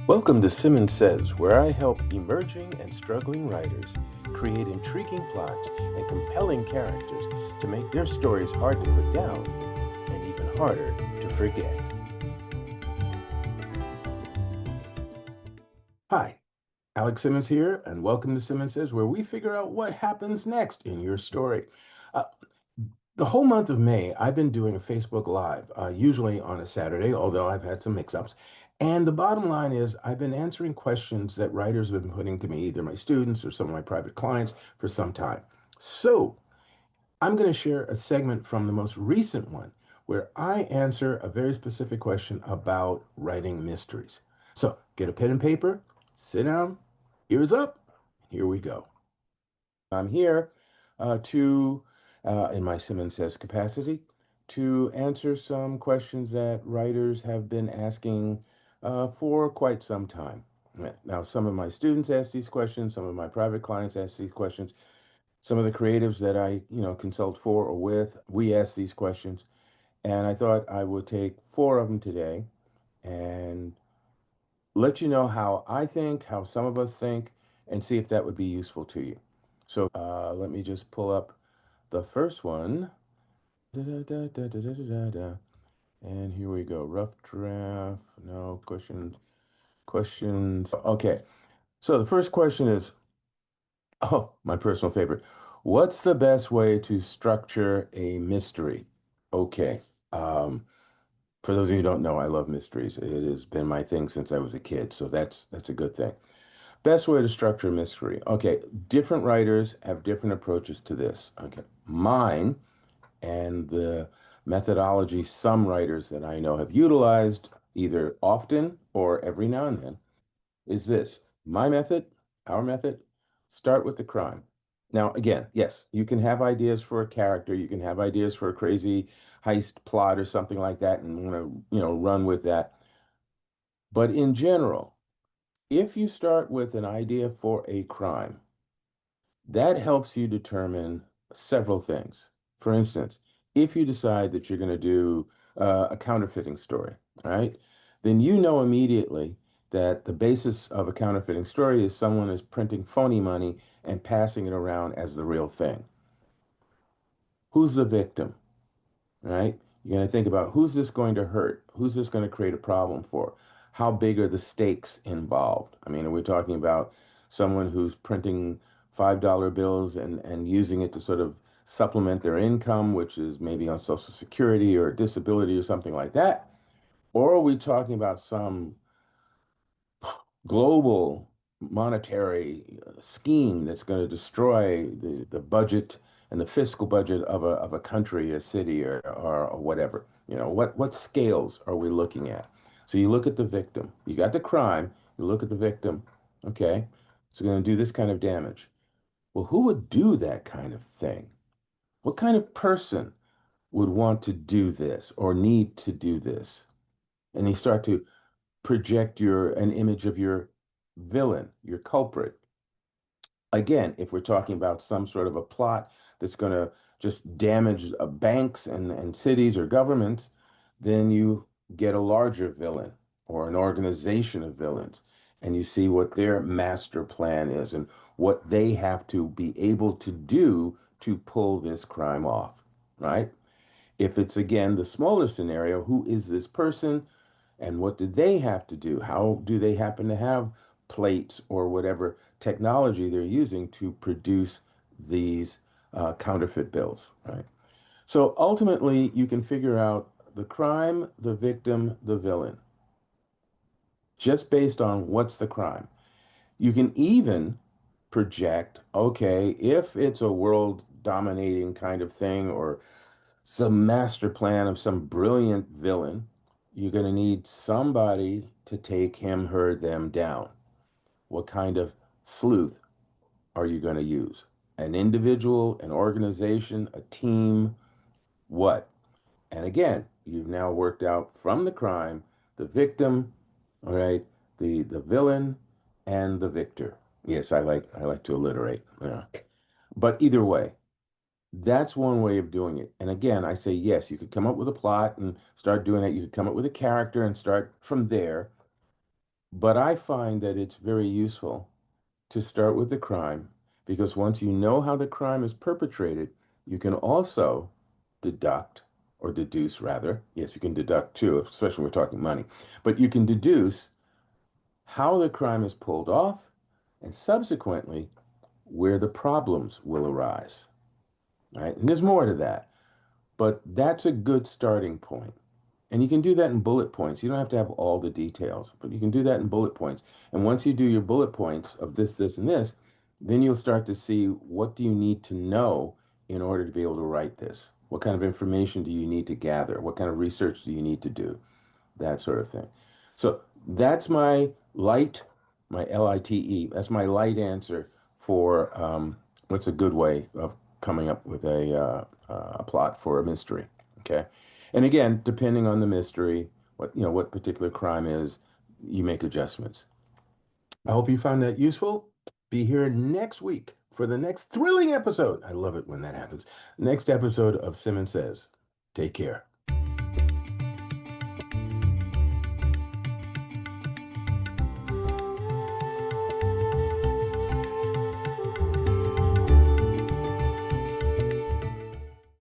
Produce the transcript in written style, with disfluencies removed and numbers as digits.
Welcome to Simmons Says, where I help emerging and struggling writers create intriguing plots and compelling characters to make their stories hard to put down and even harder to forget. Hi, Alex Simmons here, and welcome to Simmons Says, where we figure out what happens next in your story. Uh, the whole month of May, I've been doing a Facebook Live, usually on a Saturday, although I've had some mix-ups. And the bottom line is, I've been answering questions that writers have been putting to me, either my students or some of my private clients, for some time. So I'm going to share a segment from the most recent one where I answer a very specific question about writing mysteries. So get a pen and paper, sit down, ears up, here we go. I'm here in my Simmons Says capacity, to answer some questions that writers have been asking for quite some time. Now, some of my students ask these questions, some of my private clients ask these questions, some of the creatives that I, consult for or with, we ask these questions. And I thought I would take four of them today and let you know how I think, how some of us think, and see if that would be useful to you. So let me just pull up the first one. And here we go. Rough draft. No questions. Questions. Okay. So the first question is, oh, my personal favorite. What's the best way to structure a mystery? Okay. Um, for those of you who don't know, I love mysteries. It has been my thing since I was a kid, so that's a good thing. Best way to structure a mystery. Okay, different writers have different approaches to this. Okay, mine and the methodology some writers that I know have utilized either often or every now and then is this. My method, our method, start with the crime. Now, again, yes, you can have ideas for a character, you can have ideas for a crazy heist plot or something like that and want to, run with that. But in general, if you start with an idea for a crime, that helps you determine several things. For instance, if you decide that you're going to do a counterfeiting story, right? Then you know immediately that the basis of a counterfeiting story is someone is printing phony money and passing it around as the real thing. Who's the victim? Right? You're going to think about, who's this going to hurt? Who's this going to create a problem for? How big are the stakes involved? I mean, are we talking about someone who's printing $5 bills and using it to sort of supplement their income, which is maybe on Social Security or disability or something like that? Or are we talking about some global monetary scheme that's going to destroy the budget and the fiscal budget of a country, a city, or whatever. What scales are we looking at? So you look at the victim. You got the crime. You look at the victim. Okay, it's going to do this kind of damage. Well, who would do that kind of thing? What kind of person would want to do this or need to do this? And you start to project an image of your villain, your culprit. Again, if we're talking about some sort of a plot that's going to just damage banks and cities or governments, then you get a larger villain or an organization of villains, and you see what their master plan is and what they have to be able to do to pull this crime off, right? If it's again the smaller scenario, who is this person? And what do they have to do? How do they happen to have plates or whatever technology they're using to produce these counterfeit bills, right? So ultimately, you can figure out the crime, the victim, the villain, just based on what's the crime. You can even project, okay, if it's a world dominating kind of thing or some master plan of some brilliant villain, you're going to need somebody to take him, her, them down. What kind of sleuth are you going to use? An individual, an organization, a team, what? And again, you've now worked out from the crime, the victim, all right, the villain and the victor. Yes, I like to alliterate. Yeah. But either way, that's one way of doing it. And again, I say, yes, you could come up with a plot and start doing that. You could come up with a character and start from there. But I find that it's very useful to start with the crime because once you know how the crime is perpetrated, you can also deduct or deduce rather. Yes, you can deduct too, especially when we're talking money, but you can deduce how the crime is pulled off and subsequently where the problems will arise. Right? And there's more to that, but that's a good starting point. And you can do that in bullet points. You don't have to have all the details, but you can do that in bullet points. And once you do your bullet points of this, this, and this, then you'll start to see what do you need to know in order to be able to write this? What kind of information do you need to gather? What kind of research do you need to do? That sort of thing. So that's my light, my LITE, that's my light answer for what's a good way of coming up with a plot for a mystery. Okay. And again, depending on the mystery, what particular crime is, you make adjustments. I hope you found that useful. Be here next week for the next thrilling episode. I love it when that happens. Next episode of Simmons Says. Take care.